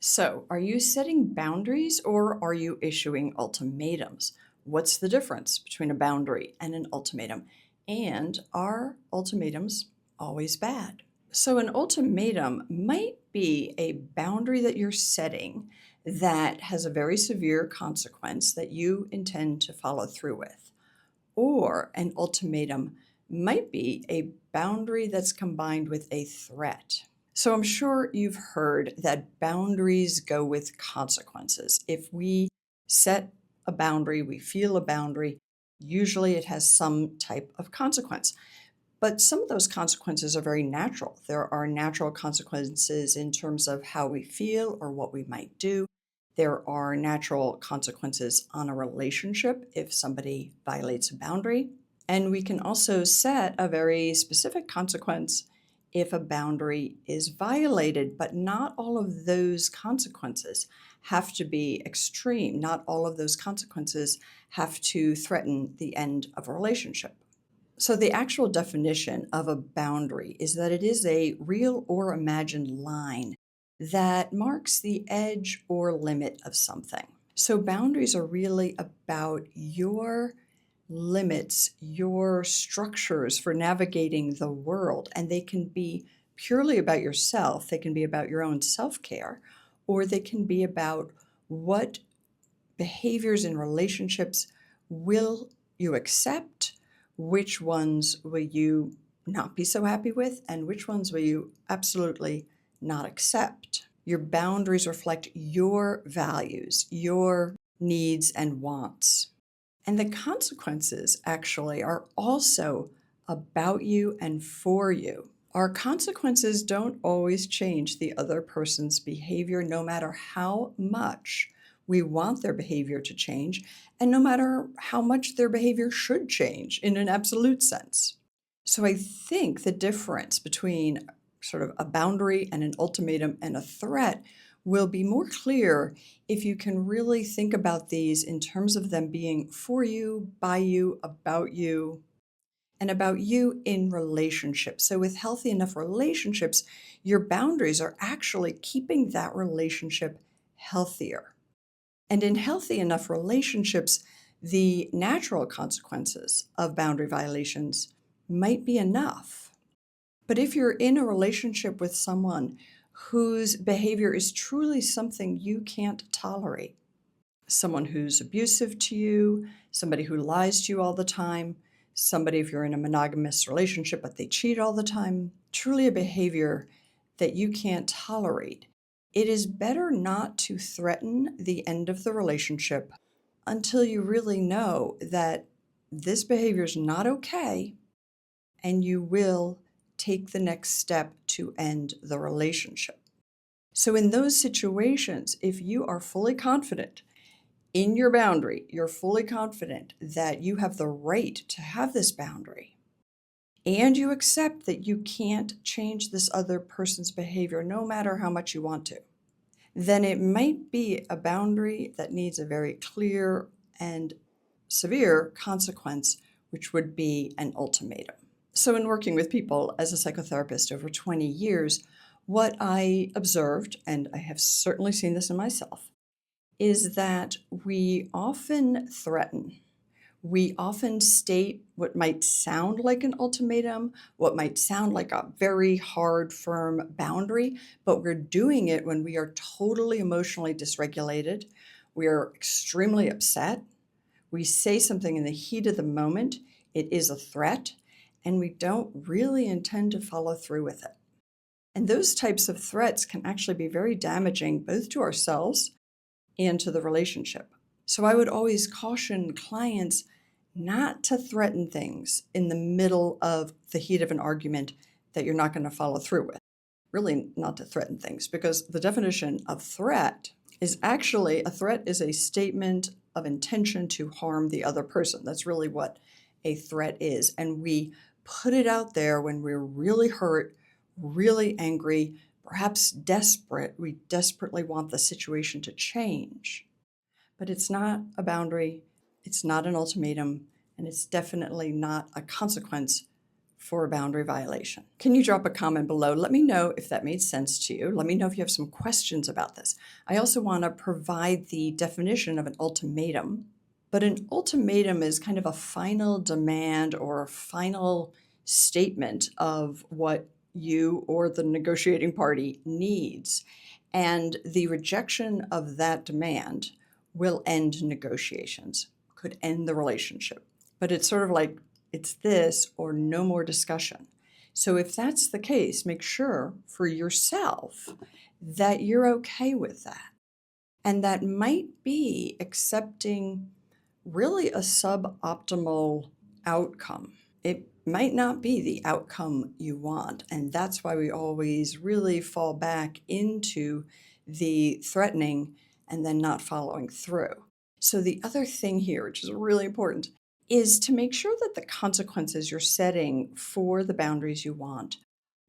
So, are you setting boundaries or are you issuing ultimatums? What's the difference between a boundary and an ultimatum? And are ultimatums always bad? So, an ultimatum might be a boundary that you're setting that has a very severe consequence that you intend to follow through with. Or an ultimatum might be a boundary that's combined with a threat. So I'm sure you've heard that boundaries go with consequences. If we set a boundary, we feel a boundary, usually it has some type of consequence. But some of those consequences are very natural. There are natural consequences in terms of how we feel or what we might do. There are natural consequences on a relationship if somebody violates a boundary. And we can also set a very specific consequence if a boundary is violated, but not all of those consequences have to be extreme. Not all of those consequences have to threaten the end of a relationship. So, the actual definition of a boundary is that it is a real or imagined line that marks the edge or limit of something. So, boundaries are really about your limits, your structures for navigating the world, and they can be purely about yourself, they can be about your own self care, or they can be about what behaviors in relationships will you accept, which ones will you not be so happy with, and which ones will you absolutely not accept. Your boundaries reflect your values, your needs and wants. And the consequences actually are also about you and for you. Our consequences don't always change the other person's behavior, no matter how much we want their behavior to change, and no matter how much their behavior should change in an absolute sense. So I think the difference between sort of a boundary and an ultimatum and a threat will be more clear if you can really think about these in terms of them being for you, by you, about you, and about you in relationships. So, with healthy enough relationships, your boundaries are actually keeping that relationship healthier. And in healthy enough relationships, the natural consequences of boundary violations might be enough. But if you're in a relationship with someone whose behavior is truly something you can't tolerate, someone who's abusive to you, somebody who lies to you all the time, somebody, if you're in a monogamous relationship, but they cheat all the time, truly a behavior that you can't tolerate, it is better not to threaten the end of the relationship until you really know that this behavior is not okay and you will take the next step to end the relationship. So, in those situations, if you are fully confident in your boundary, you're fully confident that you have the right to have this boundary, and you accept that you can't change this other person's behavior no matter how much you want to, then it might be a boundary that needs a very clear and severe consequence, which would be an ultimatum. So, in working with people as a psychotherapist over 20 years, what I observed, and I have certainly seen this in myself, is that we often threaten. We often state what might sound like an ultimatum, what might sound like a very hard, firm boundary, but we're doing it when we are totally emotionally dysregulated. We are extremely upset. We say something in the heat of the moment. It is a threat, and we don't really intend to follow through with it. And those types of threats can actually be very damaging both to ourselves and to the relationship. So I would always caution clients not to threaten things in the middle of the heat of an argument that you're not going to follow through with. Really, not to threaten things, because the definition of threat is actually a threat is a statement of intention to harm the other person. That's really what a threat is. And we put it out there when we're really hurt, really angry, perhaps desperate. We desperately want the situation to change. But it's not a boundary, it's not an ultimatum, and it's definitely not a consequence for a boundary violation. Can you drop a comment below? Let me know if that made sense to you. Let me know if you have some questions about this. I also want to provide the definition of an ultimatum, but an ultimatum is kind of a final demand or a final statement of what you or the negotiating party needs. And the rejection of that demand will end negotiations, could end the relationship. But it's sort of like, it's this or no more discussion. So if that's the case, make sure for yourself that you're okay with that. And that might be accepting really a suboptimal outcome. It might not be the outcome you want. And that's why we always really fall back into the threatening and then not following through. So the other thing here, which is really important, is to make sure that the consequences you're setting for the boundaries you want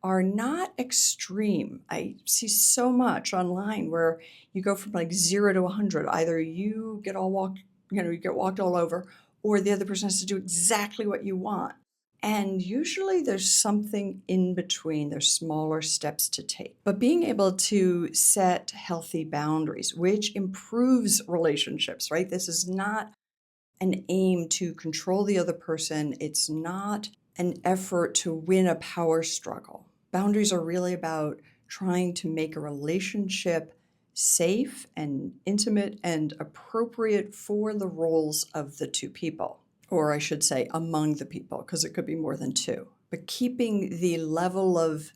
are not extreme. I see so much online where you go from like 0 to 100. Either you get you get walked all over, or the other person has to do exactly what you want. And usually there's something in between. There's smaller steps to take. But being able to set healthy boundaries, which improves relationships, right? This is not an aim to control the other person. It's not an effort to win a power struggle. Boundaries are really about trying to make a relationship safe and intimate and appropriate for the roles of the two people. Or I should say among the people, because it could be more than two. But keeping the level of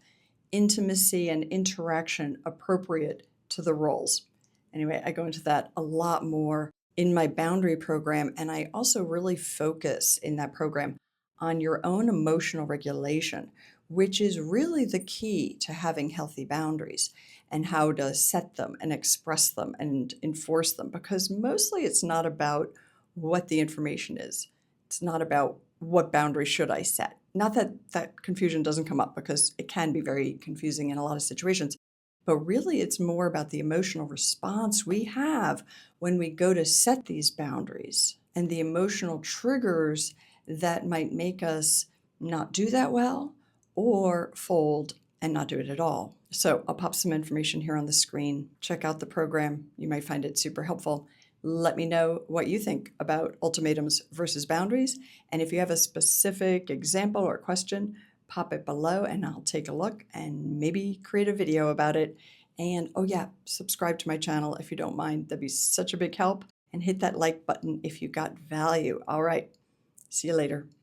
intimacy and interaction appropriate to the roles. Anyway, I go into that a lot more in my boundary program, and I also really focus in that program on your own emotional regulation, which is really the key to having healthy boundaries and how to set them and express them and enforce them, because mostly it's not about what the information is. It's not about what boundary should I set. Not that that confusion doesn't come up, because it can be very confusing in a lot of situations, but really it's more about the emotional response we have when we go to set these boundaries and the emotional triggers that might make us not do that well or fold and not do it at all. So I'll pop some information here on the screen. Check out the program. You might find it super helpful. Let me know what you think about ultimatums versus boundaries. And if you have a specific example or question, pop it below and I'll take a look and maybe create a video about it. And oh yeah, subscribe to my channel if you don't mind. That'd be such a big help. And hit that like button if you got value. All right, see you later.